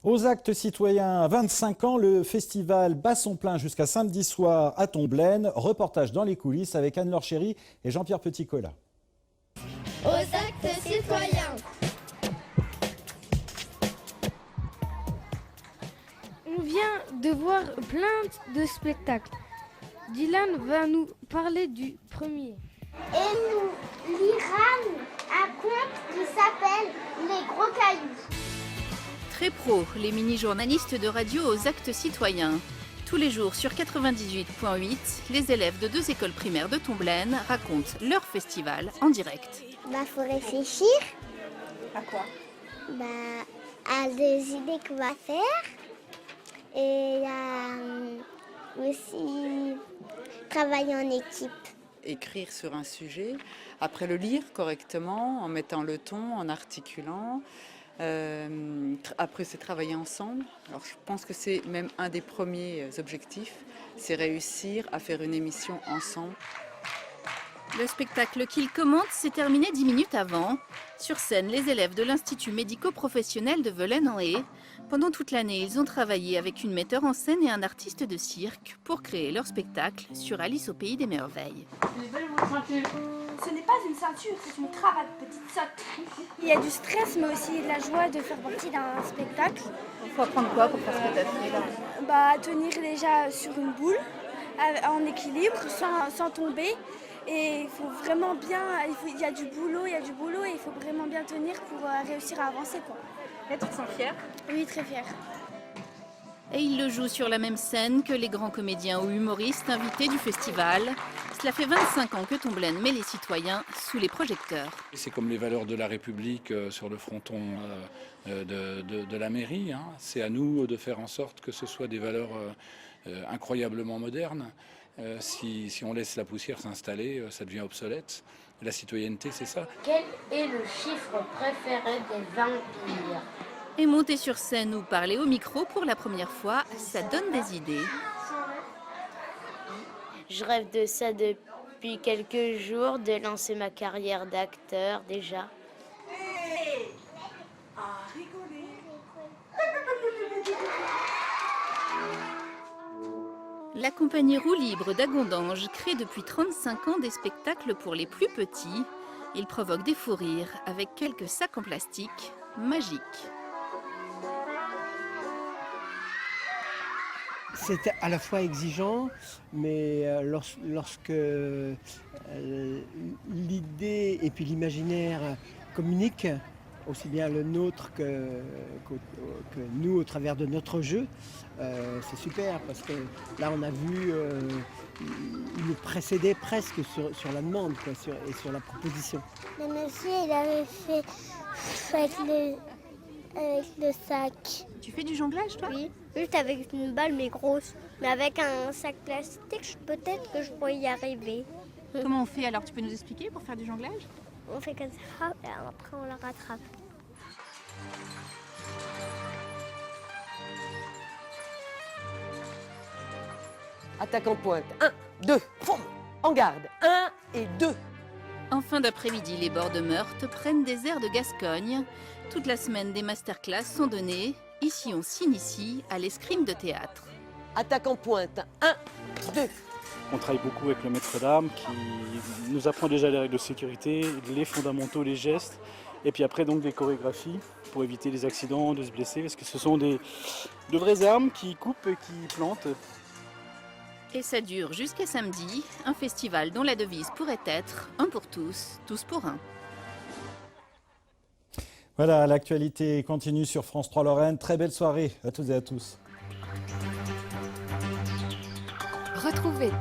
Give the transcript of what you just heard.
Aux actes citoyens, 25 ans, le festival bat son plein jusqu'à samedi soir à Tomblaine. Reportage dans les coulisses avec Anne-Laure Chéry et Jean-Pierre Petit-Cola. Aux actes citoyens. On vient de voir plein de spectacles. Dylan va nous parler du premier. Et nous lirons un conte qui s'appelle Les gros cailloux. Très pro, les mini-journalistes de radio aux actes citoyens. Tous les jours sur 98.8, les élèves de 2 écoles primaires de Tomblaine racontent leur festival en direct. Faut réfléchir. À quoi? À des idées qu'on va faire. Et aussi travailler en équipe. Écrire sur un sujet, après le lire correctement, en mettant le ton, en articulant. Après, c'est travailler ensemble. Alors, je pense que c'est même un des premiers objectifs, c'est réussir à faire une émission ensemble. Le spectacle qu'ils commentent s'est terminé 10 minutes avant. Sur scène, les élèves de l'Institut médico-professionnel de Velaine-en-Haye. Pendant toute l'année, ils ont travaillé avec une metteur en scène et un artiste de cirque pour créer leur spectacle sur Alice au pays des merveilles. Ce n'est pas une ceinture, c'est une cravate, petite sotte. Il y a du stress, mais aussi de la joie de faire partie d'un spectacle. Il faut apprendre quoi pour faire ce que tu as fait là? Tenir déjà sur une boule, en équilibre, sans tomber. Et il faut vraiment bien, il y a du boulot et il faut vraiment bien tenir pour réussir à avancer, quoi. Et tu te sens fière? Oui, très fière. Et ils le jouent sur la même scène que les grands comédiens ou humoristes invités du festival. Cela fait 25 ans que Tomblaine met les citoyens sous les projecteurs. C'est comme les valeurs de la République sur le fronton de la mairie. C'est à nous de faire en sorte que ce soit des valeurs incroyablement modernes. Si on laisse la poussière s'installer, ça devient obsolète. La citoyenneté, c'est ça. Quel est le chiffre préféré des vampires? Et monter sur scène ou parler au micro pour la première fois, ça donne des idées. Je rêve de ça depuis quelques jours, de lancer ma carrière d'acteur déjà. La compagnie Roue Libre d'Agondange crée depuis 35 ans des spectacles pour les plus petits. Ils provoquent des fous rires avec quelques sacs en plastique magiques. C'est à la fois exigeant, mais lorsque l'idée et puis l'imaginaire communiquent, aussi bien le nôtre que nous au travers de notre jeu, c'est super parce que là on a vu, il nous précédait presque sur la demande quoi, et sur la proposition. Le monsieur il avait fait avec le sac. Tu fais du jonglage toi? Oui, juste avec une balle mais grosse. Mais avec un sac plastique, peut-être que je pourrais y arriver. Comment on fait alors? Tu peux nous expliquer pour faire du jonglage? On fait comme ça et après on la rattrape. Attaque en pointe. 1, 2, en garde. 1 et 2. En fin d'après-midi, les bords de Meurthe prennent des airs de Gascogne. Toute la semaine, des masterclass sont données. Ici, on s'initie à l'escrime de théâtre. Attaque en pointe. 1, 2. On travaille beaucoup avec le maître d'armes qui nous apprend déjà les règles de sécurité, les fondamentaux, les gestes. Et puis après, donc des chorégraphies pour éviter les accidents, de se blesser. Parce que ce sont de vraies armes qui coupent et qui plantent. Et ça dure jusqu'à samedi, un festival dont la devise pourrait être « Un pour tous, tous pour un ». Voilà, l'actualité continue sur France 3 Lorraine. Très belle soirée à toutes et à tous. Retrouvez